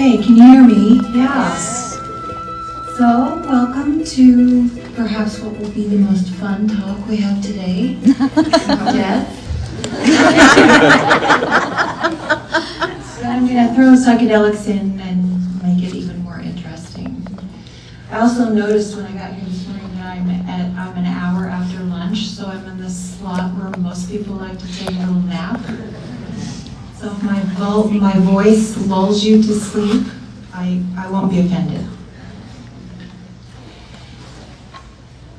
Okay, can you hear me? Yes. So, welcome to perhaps what will be the most fun talk we have today, death. So I'm going to throw psychedelics in and make it even more interesting. I also noticed when I got here this morning that I'm an hour after lunch, so I'm in the slot where most people like to take a little nap. So if my voice lulls you to sleep, I won't be offended.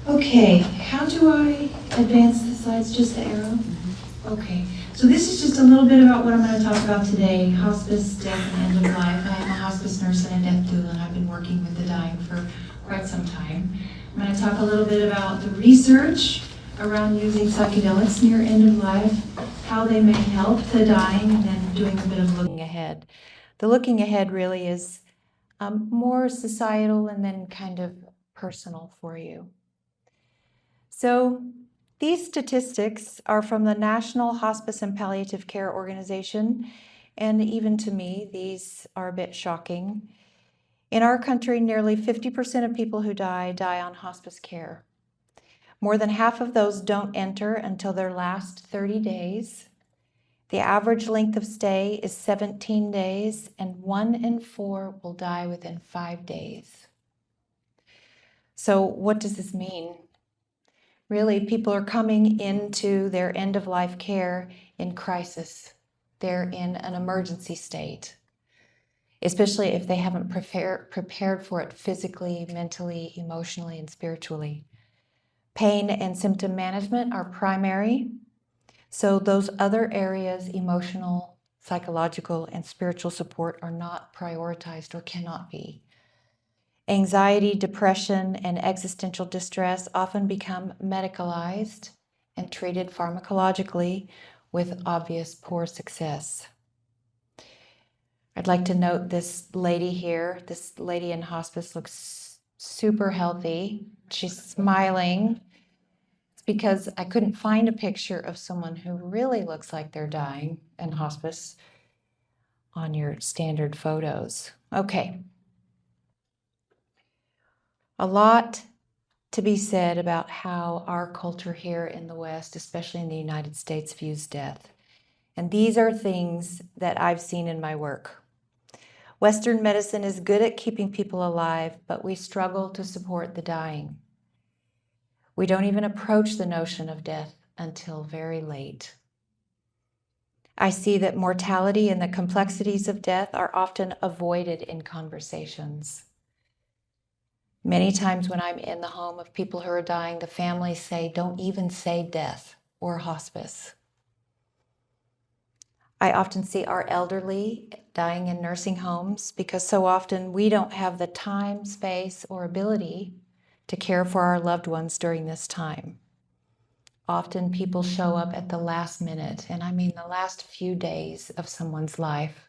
Okay, how do I advance the slides? Just the arrow? Okay, so this is just a little bit about what I'm going to talk about today, hospice, death, and end of life. I am a hospice nurse and a death doula, and I've been working with the dying for quite some time. I'm going to talk a little bit about the research around using psychedelics near end of life, how they may help the dying, and then doing a bit of looking ahead. The looking ahead really is more societal and then kind of personal for you. So these statistics are from the National Hospice and Palliative Care Organization, and even to me, these are a bit shocking. In our country, nearly 50% of people who die on hospice care. More than half of those don't enter until their last 30 days. The average length of stay is 17 days, and 1 in 4 will die within 5 days. So what does this mean? Really, people are coming into their end-of-life care in crisis. They're in an emergency state, especially if they haven't prepared for it physically, mentally, emotionally, and spiritually. Pain and symptom management are primary, so those other areas, emotional, psychological, and spiritual support, are not prioritized or cannot be. Anxiety, depression, and existential distress often become medicalized and treated pharmacologically with obvious poor success. I'd like to note this lady here. This lady in hospice looks super healthy. She's smiling. It's because I couldn't find a picture of someone who really looks like they're dying in hospice on your standard photos. Okay. A lot to be said about how our culture here in the West, especially in the United States, views death. And these are things that I've seen in my work. Western medicine is good at keeping people alive, but we struggle to support the dying. We don't even approach the notion of death until very late. I see that mortality and the complexities of death are often avoided in conversations. Many times when I'm in the home of people who are dying, the families say, don't even say death or hospice. I often see our elderly dying in nursing homes because so often we don't have the time, space, or ability to care for our loved ones during this time. Often people show up at the last minute, and I mean the last few days of someone's life,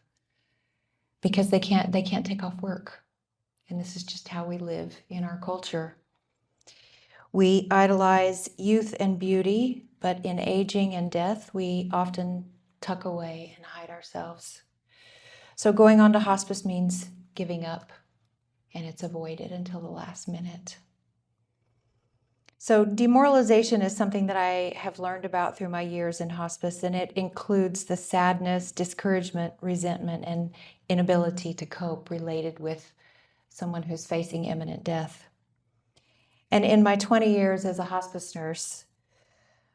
because they can't take off work. And this is just how we live in our culture. We idolize youth and beauty, but in aging and death, we often tuck away and hide ourselves. So going on to hospice means giving up, and it's avoided until the last minute. So demoralization is something that I have learned about through my years in hospice, and it includes the sadness, discouragement, resentment, and inability to cope related with someone who's facing imminent death. And in my 20 years as a hospice nurse,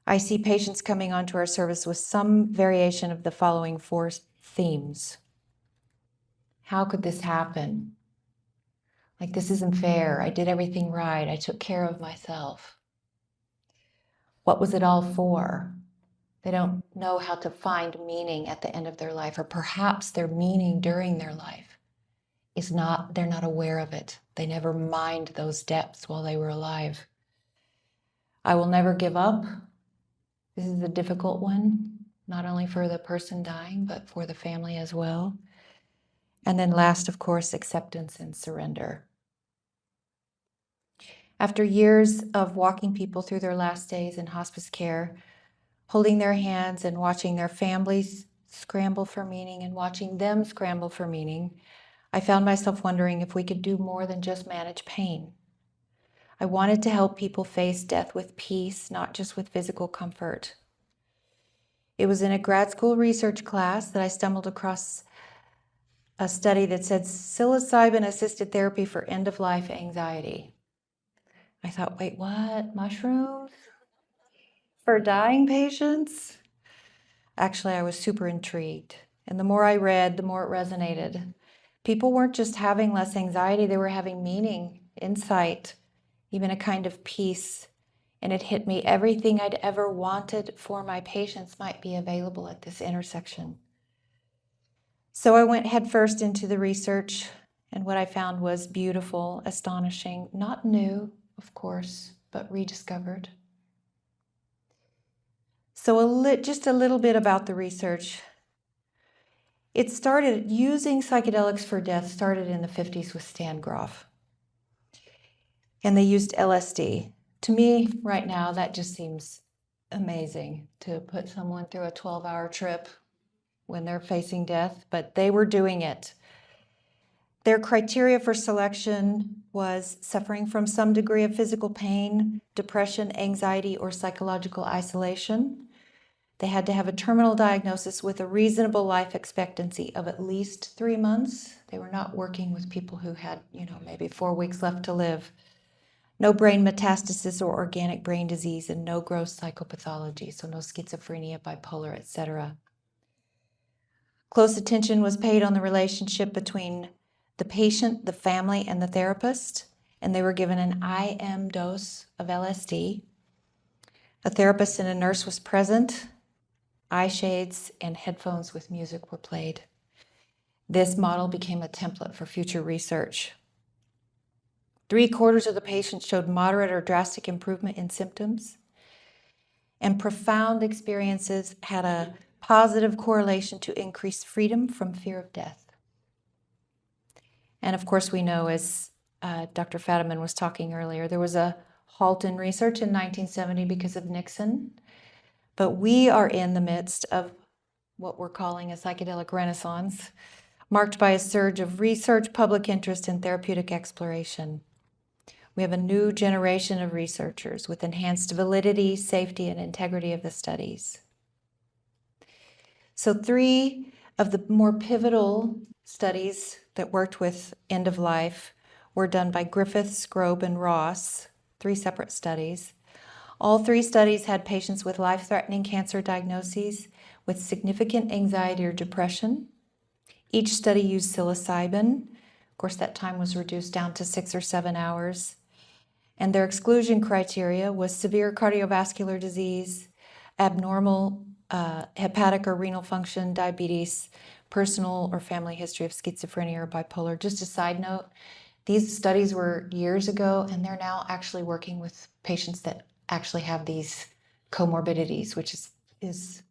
I see patients coming onto our service with some variation of the following 4 themes. How could this happen? Like, this isn't fair. I did everything right. I took care of myself. What was it all for? They don't know how to find meaning at the end of their life, or perhaps their meaning during their life is not, they're not aware of it. They never mined those depths while they were alive. I will never give up. This is a difficult one, not only for the person dying, but for the family as well. And then last, of course, acceptance and surrender. After years of walking people through their last days in hospice care, holding their hands and watching their families scramble for meaning and watching them scramble for meaning, I found myself wondering if we could do more than just manage pain. I wanted to help people face death with peace, not just with physical comfort. It was in a grad school research class that I stumbled across a study that said psilocybin-assisted therapy for end-of-life anxiety. I thought, wait, what? Mushrooms? For dying patients? Actually, I was super intrigued. And the more I read, the more it resonated. People weren't just having less anxiety, they were having meaning, insight, even a kind of peace. And it hit me, everything I'd ever wanted for my patients might be available at this intersection. So I went headfirst into the research, and what I found was beautiful, astonishing, not new, of course, but rediscovered. So just a little bit about the research. It started, using psychedelics for death started in the 50s with Stan Grof. And they used LSD. To me, right now, that just seems amazing to put someone through a 12-hour trip when they're facing death, but they were doing it. Their criteria for selection was suffering from some degree of physical pain, depression, anxiety, or psychological isolation. They had to have a terminal diagnosis with a reasonable life expectancy of at least 3 months. They were not working with people who had, maybe 4 weeks left to live. No brain metastasis or organic brain disease, and no gross psychopathology, so no schizophrenia, bipolar, etc. Close attention was paid on the relationship between the patient, the family, and the therapist, and they were given an IM dose of LSD. A therapist and a nurse was present. Eye shades and headphones with music were played. This model became a template for future research. 3/4 of the patients showed moderate or drastic improvement in symptoms, and profound experiences had a positive correlation to increased freedom from fear of death. And of course, we know, as Dr. Fadiman was talking earlier, there was a halt in research in 1970 because of Nixon. But we are in the midst of what we're calling a psychedelic renaissance, marked by a surge of research, public interest, and therapeutic exploration. We have a new generation of researchers with enhanced validity, safety, and integrity of the studies. So 3 of the more pivotal studies that worked with end of life were done by Griffiths, Grobe, and Ross, 3 separate studies. All 3 studies had patients with life-threatening cancer diagnoses with significant anxiety or depression. Each study used psilocybin. Of course, that time was reduced down to 6 or 7 hours. And their exclusion criteria was severe cardiovascular disease, abnormal hepatic or renal function, diabetes, personal or family history of schizophrenia or bipolar. Just a side note, these studies were years ago, and they're now actually working with patients that actually have these comorbidities, which is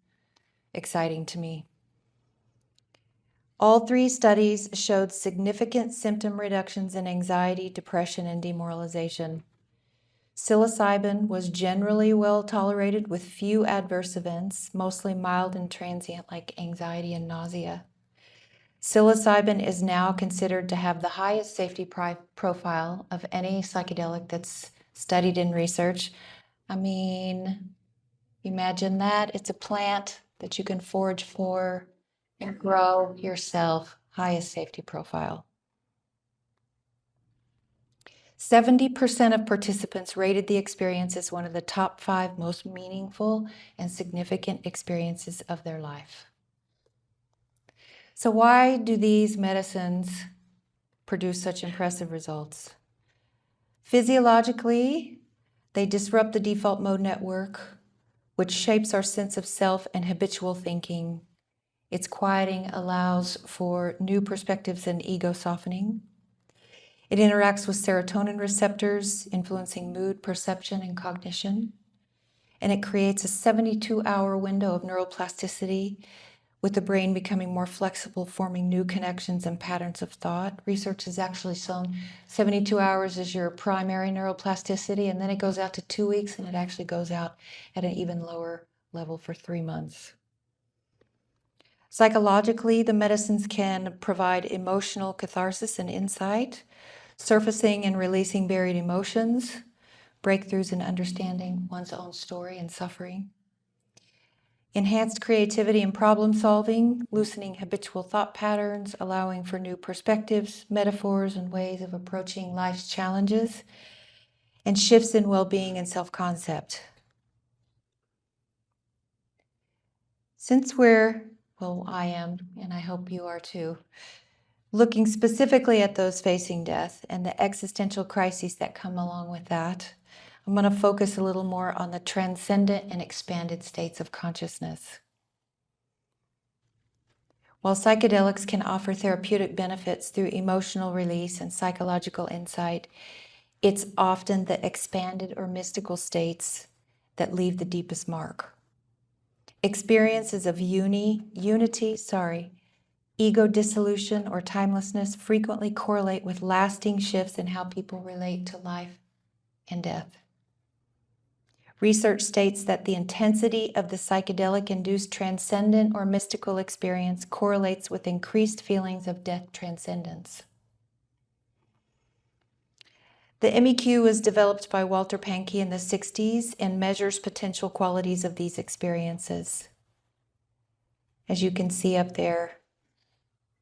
exciting to me. All 3 studies showed significant symptom reductions in anxiety, depression, and demoralization. Psilocybin was generally well tolerated with few adverse events, mostly mild and transient like anxiety and nausea. Psilocybin is now considered to have the highest safety profile of any psychedelic that's studied in research. I mean, imagine that. It's a plant that you can forage for and grow yourself. Highest safety profile. 70% of participants rated the experience as one of the top 5 most meaningful and significant experiences of their life. So why do these medicines produce such impressive results? Physiologically, they disrupt the default mode network, which shapes our sense of self and habitual thinking. Its quieting allows for new perspectives and ego softening. It interacts with serotonin receptors, influencing mood, perception, and cognition. And it creates a 72-hour window of neuroplasticity, with the brain becoming more flexible, forming new connections and patterns of thought. Research has actually shown 72 hours is your primary neuroplasticity, and then it goes out to 2 weeks, and it actually goes out at an even lower level for 3 months. Psychologically, the medicines can provide emotional catharsis and insight, surfacing and releasing buried emotions, breakthroughs in understanding one's own story and suffering, enhanced creativity and problem solving, loosening habitual thought patterns, allowing for new perspectives, metaphors, and ways of approaching life's challenges, and shifts in well-being and self-concept. Since I am, and I hope you are too, looking specifically at those facing death and the existential crises that come along with that, I'm going to focus a little more on the transcendent and expanded states of consciousness. While psychedelics can offer therapeutic benefits through emotional release and psychological insight, it's often the expanded or mystical states that leave the deepest mark. Experiences of ego dissolution or timelessness frequently correlate with lasting shifts in how people relate to life and death. Research states that the intensity of the psychedelic-induced transcendent or mystical experience correlates with increased feelings of death transcendence. The MEQ was developed by Walter Pahnke in the 60s and measures potential qualities of these experiences. As you can see up there,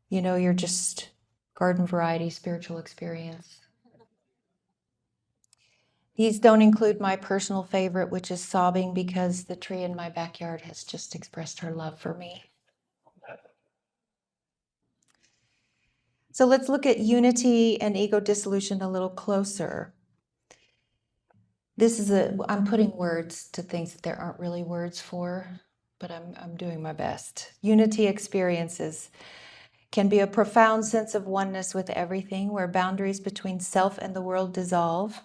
you're just garden variety spiritual experience. These don't include my personal favorite, which is sobbing because the tree in my backyard has just expressed her love for me. So let's look at unity and ego dissolution a little closer. I'm putting words to things that there aren't really words for, but I'm doing my best. Unity experiences can be a profound sense of oneness with everything, where boundaries between self and the world dissolve,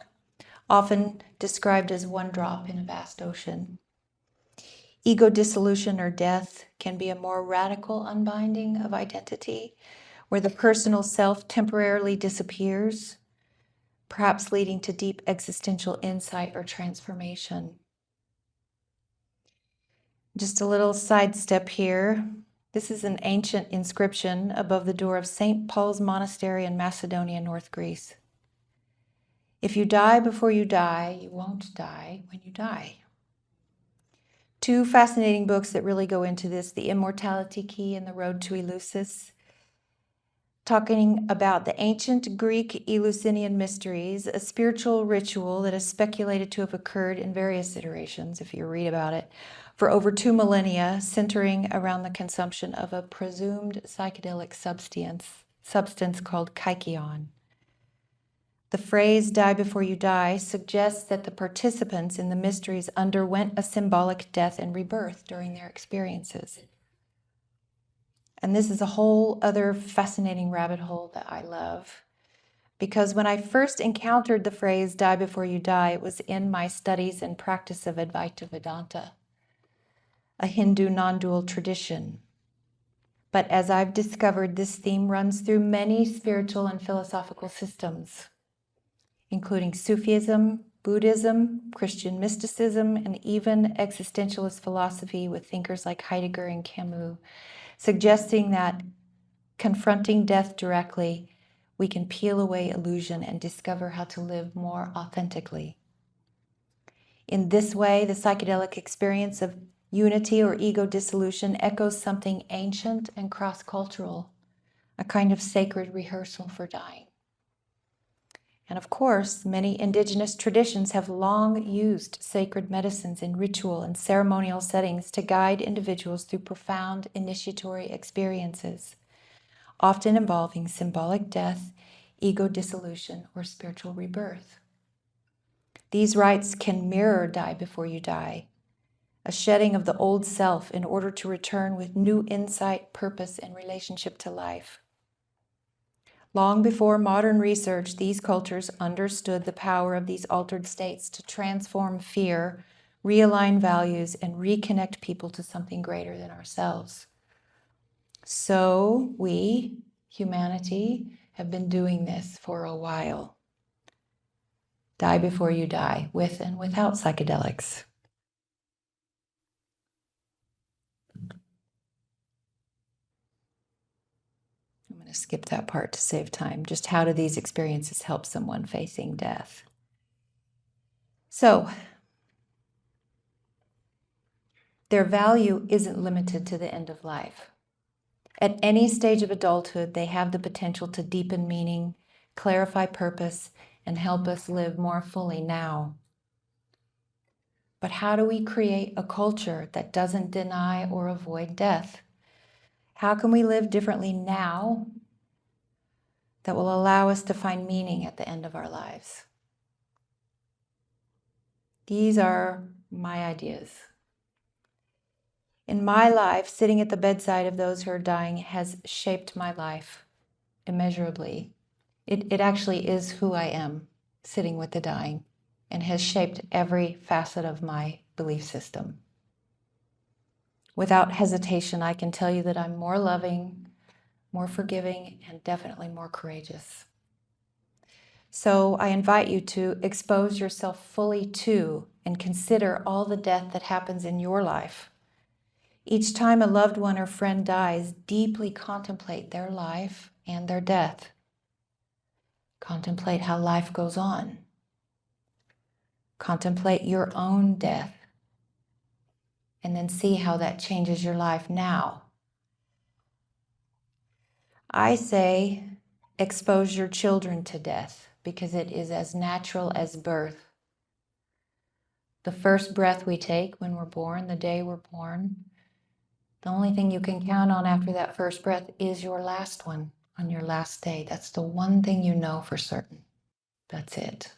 often described as one drop in a vast ocean. Ego dissolution or death can be a more radical unbinding of identity, where the personal self temporarily disappears, perhaps leading to deep existential insight or transformation. Just a little sidestep here. This is an ancient inscription above the door of St. Paul's Monastery in Macedonia, North Greece. If you die before you die, you won't die when you die. Two fascinating books that really go into this, The Immortality Key and The Road to Eleusis, talking about the ancient Greek Eleusinian mysteries, a spiritual ritual that is speculated to have occurred in various iterations, if you read about it, for over 2 millennia, centering around the consumption of a presumed psychedelic substance called kykeon. The phrase, "die before you die," suggests that the participants in the mysteries underwent a symbolic death and rebirth during their experiences. And this is a whole other fascinating rabbit hole that I love. Because when I first encountered the phrase, "die before you die," it was in my studies and practice of Advaita Vedanta, a Hindu non-dual tradition. But as I've discovered, this theme runs through many spiritual and philosophical systems, including Sufism, Buddhism, Christian mysticism, and even existentialist philosophy with thinkers like Heidegger and Camus, suggesting that confronting death directly, we can peel away illusion and discover how to live more authentically. In this way, the psychedelic experience of unity or ego dissolution echoes something ancient and cross-cultural, a kind of sacred rehearsal for dying. And of course, many indigenous traditions have long used sacred medicines in ritual and ceremonial settings to guide individuals through profound initiatory experiences, often involving symbolic death, ego dissolution, or spiritual rebirth. These rites can mirror die before you die, a shedding of the old self in order to return with new insight, purpose, and relationship to life. Long before modern research, these cultures understood the power of these altered states to transform fear, realign values, and reconnect people to something greater than ourselves. So we, humanity, have been doing this for a while. Die before you die, with and without psychedelics. going to skip that part to save time. Just how do these experiences help someone facing death? So, their value isn't limited to the end of life. At any stage of adulthood, they have the potential to deepen meaning, clarify purpose, and help us live more fully now. But how do we create a culture that doesn't deny or avoid death? How can we live differently now that will allow us to find meaning at the end of our lives? These are my ideas. In my life, sitting at the bedside of those who are dying has shaped my life immeasurably. It actually is who I am, sitting with the dying, and has shaped every facet of my belief system. Without hesitation, I can tell you that I'm more loving, more forgiving, and definitely more courageous. So I invite you to expose yourself fully to and consider all the death that happens in your life. Each time a loved one or friend dies, deeply contemplate their life and their death. Contemplate how life goes on. Contemplate your own death. And then see how that changes your life now. I say expose your children to death because it is as natural as birth. The first breath we take when we're born, the day we're born, the only thing you can count on after that first breath is your last one on your last day. That's the one thing you know for certain. That's it.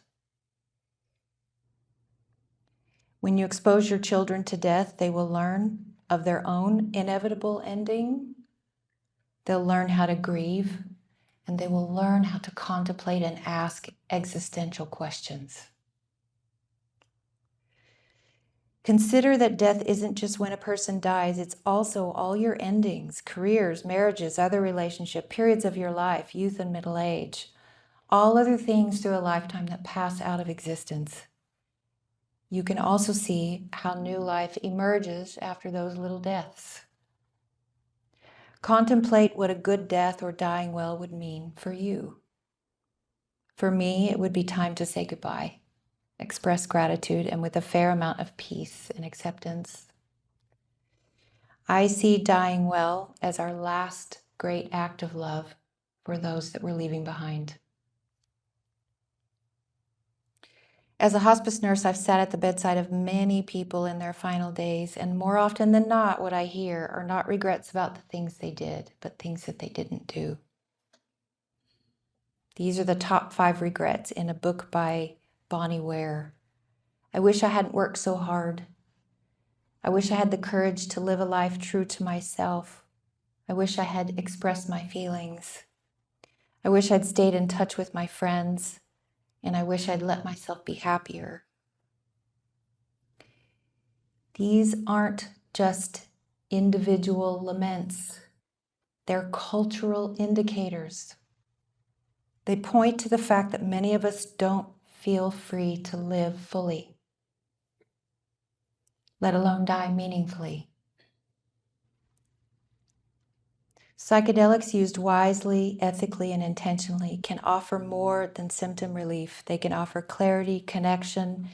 When you expose your children to death, they will learn of their own inevitable ending. They'll learn how to grieve, and they will learn how to contemplate and ask existential questions. Consider that death isn't just when a person dies, it's also all your endings, careers, marriages, other relationships, periods of your life, youth and middle age, all other things through a lifetime that pass out of existence. You can also see how new life emerges after those little deaths. Contemplate what a good death or dying well would mean for you. For me, it would be time to say goodbye, express gratitude, and with a fair amount of peace and acceptance. I see dying well as our last great act of love for those that we're leaving behind. As a hospice nurse, I've sat at the bedside of many people in their final days, and more often than not, what I hear are not regrets about the things they did, but things that they didn't do. These are the top 5 regrets in a book by Bonnie Ware. I wish I hadn't worked so hard. I wish I had the courage to live a life true to myself. I wish I had expressed my feelings. I wish I'd stayed in touch with my friends. And I wish I'd let myself be happier. These aren't just individual laments. They're cultural indicators. They point to the fact that many of us don't feel free to live fully, let alone die meaningfully. Psychedelics used wisely, ethically, and intentionally can offer more than symptom relief. They can offer clarity, connection,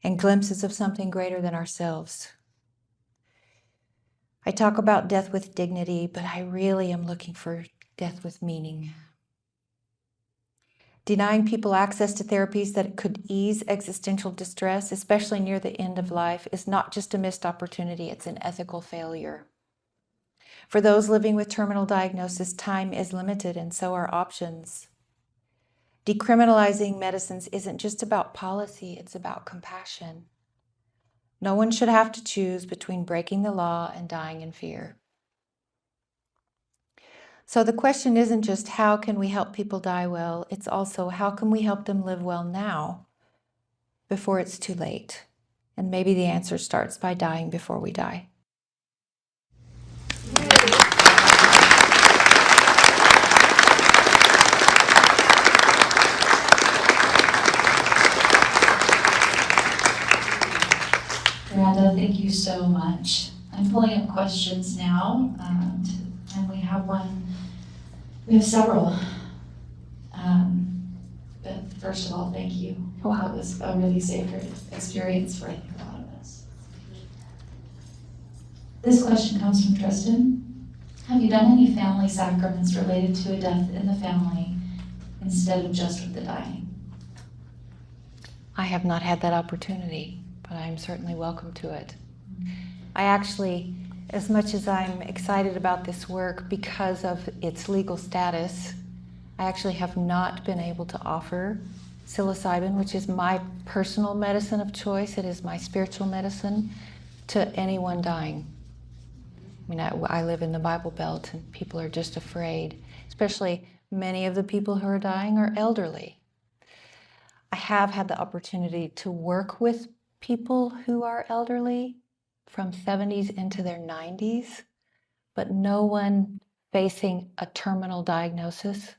and glimpses of something greater than ourselves. I talk about death with dignity, but I really am looking for death with meaning. Denying people access to therapies that could ease existential distress, especially near the end of life, is not just a missed opportunity, it's an ethical failure. For those living with terminal diagnosis, time is limited, and so are options. Decriminalizing medicines isn't just about policy, it's about compassion. No one should have to choose between breaking the law and dying in fear. So the question isn't just how can we help people die well, it's also how can we help them live well now before it's too late? And maybe the answer starts by dying before we die. Branda, thank you so much. I'm pulling up questions now, and we have one We have several. But first of all, thank you. Wow. That was a really sacred experience for, I think, a lot of us. This question comes from Tristan. Have you done any family sacraments related to a death in the family instead of just with the dying? I have not had that opportunity, but I'm certainly welcome to it. I actually, as much as I'm excited about this work because of its legal status, I actually have not been able to offer psilocybin, which is my personal medicine of choice. It is my spiritual medicine, to anyone dying. I mean, I live in the Bible Belt and people are just afraid, especially many of the people who are dying are elderly. I have had the opportunity to work with people who are elderly from 70s into their 90s, but no one facing a terminal diagnosis.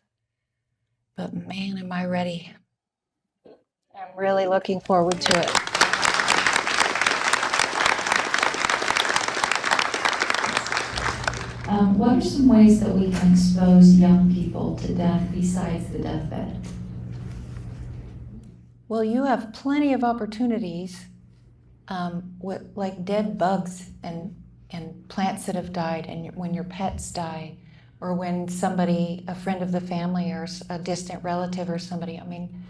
But man, am I ready. I'm really looking forward to it. What are some ways that we can expose young people to death besides the deathbed? Well, you have plenty of opportunities with like dead bugs and plants that have died, and when your pets die, or when somebody, a friend of the family or a distant relative or somebody, I mean,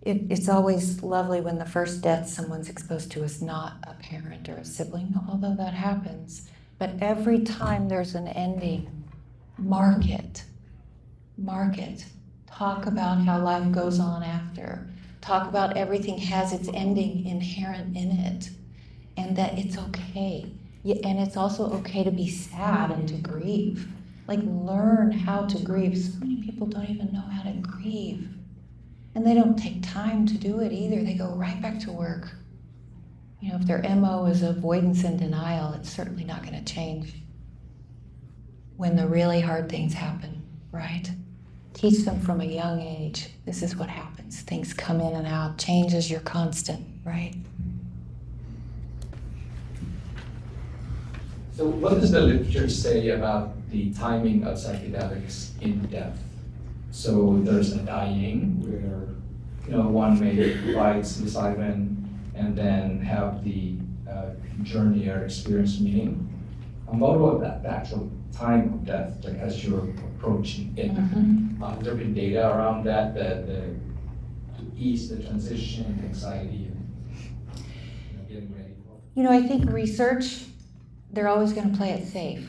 it's always lovely when the first death someone's exposed to is not a parent or a sibling, although that happens. But every time there's an ending, mark it. Talk about how life goes on after. Talk about everything has its ending inherent in it, and that it's okay. And it's also okay to be sad and to grieve. Like, learn how to grieve. So many people don't even know how to grieve. And they don't take time to do it either. They go right back to work. You know, if their MO is avoidance and denial, it's certainly not going to change when the really hard things happen, right? Teach them from a young age. This is what happens. Things come in and out. Change is your constant, right? So what does the literature say about the timing of psychedelics in death? So there's a dying where, one may provide psilocybin and then have the journey or experience meaning. What about the actual time of death, like as you're approaching it? Has there been data around that, to ease the transition, anxiety, and getting ready for it? I think research, they're always going to play it safe.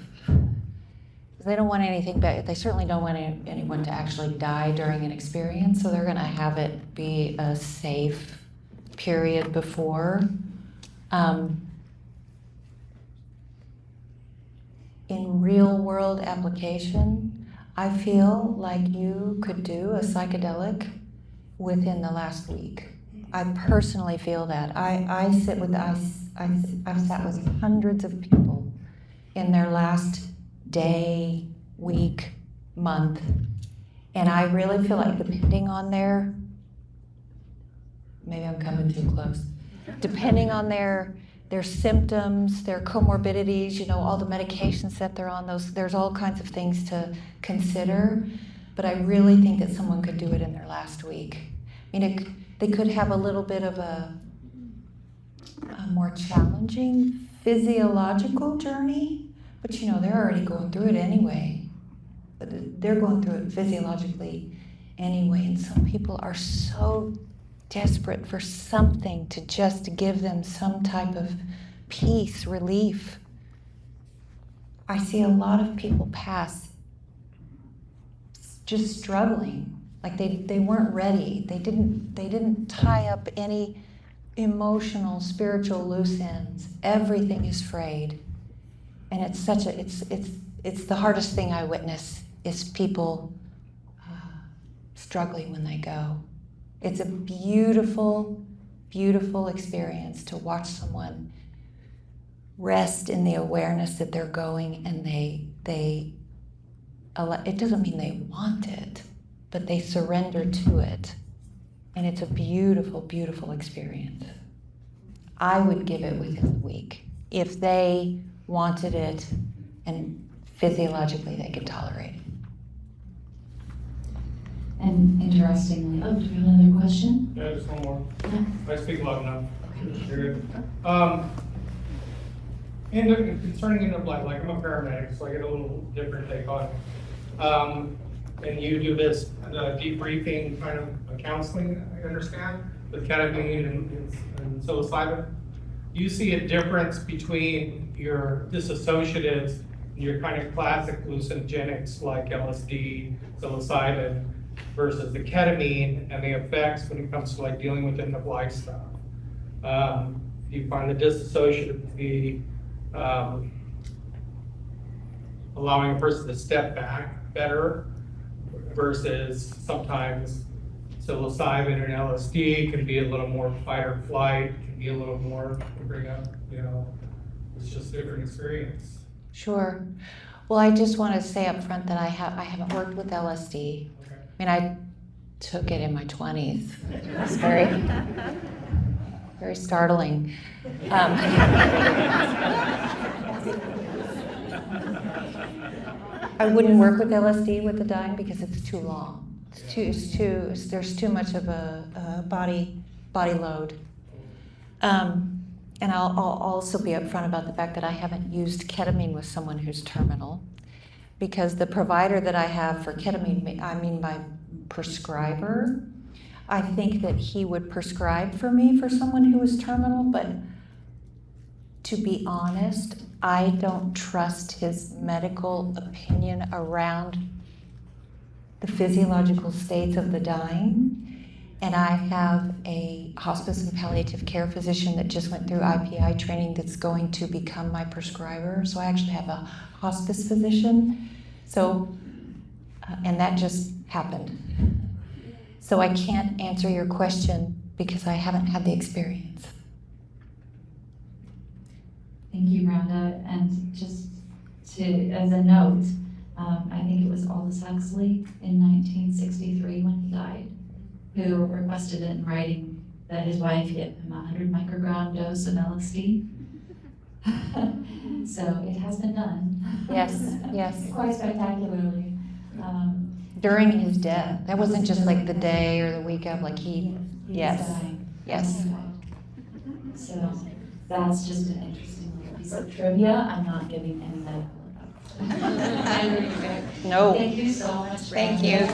They don't want anything bad. They certainly don't want anyone to actually die during an experience, so they're going to have it be a safe period before. In real world application, I feel like you could do a psychedelic within the last week. I personally feel that. I've sat with hundreds of people in their last day, week, month, and I really feel like depending on maybe I'm coming too close, depending on their symptoms, their comorbidities, all the medications that they're on, there's all kinds of things to consider, but I really think that someone could do it in their last week. I mean, they could have a little bit of a more challenging physiological journey, but they're already going through it anyway. They're going through it physiologically anyway, and some people are so desperate for something to just give them some type of peace, relief. I see a lot of people pass just struggling, like they weren't ready. They didn't tie up any emotional, spiritual loose ends. Everything is frayed. And it's the hardest thing I witness is people struggling when they go. It's a beautiful, beautiful experience to watch someone rest in the awareness that they're going, and it doesn't mean they want it, but they surrender to it. And it's a beautiful, beautiful experience. I would give it within a week if they wanted it and physiologically they could tolerate it. And interestingly, oh, do you have another question? Yeah, just one more. Yeah. I speak loud enough. You're good. Concerning end of life, like I'm a paramedic, so I get a little different take on it. And you do this debriefing kind of counseling, I understand, with ketamine and psilocybin. Do you see a difference between your disassociatives and your kind of classic hallucinogenics like LSD, psilocybin, versus the ketamine and the effects when it comes to like dealing with end of life stuff? Do you find the disassociative to be allowing a person to step back better, versus sometimes psilocybin and LSD can be a little more fight or flight, can be a little more bring up, it's just a different experience. Sure. Well, I just want to say up front that I haven't worked with LSD. Okay. I mean, I took it in my 20s. It was very startling. I wouldn't work with LSD with the dying because it's too long. There's too much of a body load. And I'll also be upfront about the fact that I haven't used ketamine with someone who's terminal, because the provider that I have for ketamine, I mean my prescriber, I think that he would prescribe for me for someone who is terminal, but to be honest, I don't trust his medical opinion around the physiological states of the dying. And I have a hospice and palliative care physician that just went through IPI training that's going to become my prescriber. So I actually have a hospice physician. So, and that just happened. So I can't answer your question because I haven't had the experience. Thank you, Branda. And just as a note, I think it was Aldous Huxley in 1963 when he died, who requested it in writing that his wife give him a 100 microgram dose of LSD. So it has been done. Yes. Quite spectacularly. During his death. That wasn't just like the day or the week of, like He was yes. dying. Yes. So that's just an interesting little piece of trivia. I'm not giving any medical advice. No. Thank you so much. Thank you.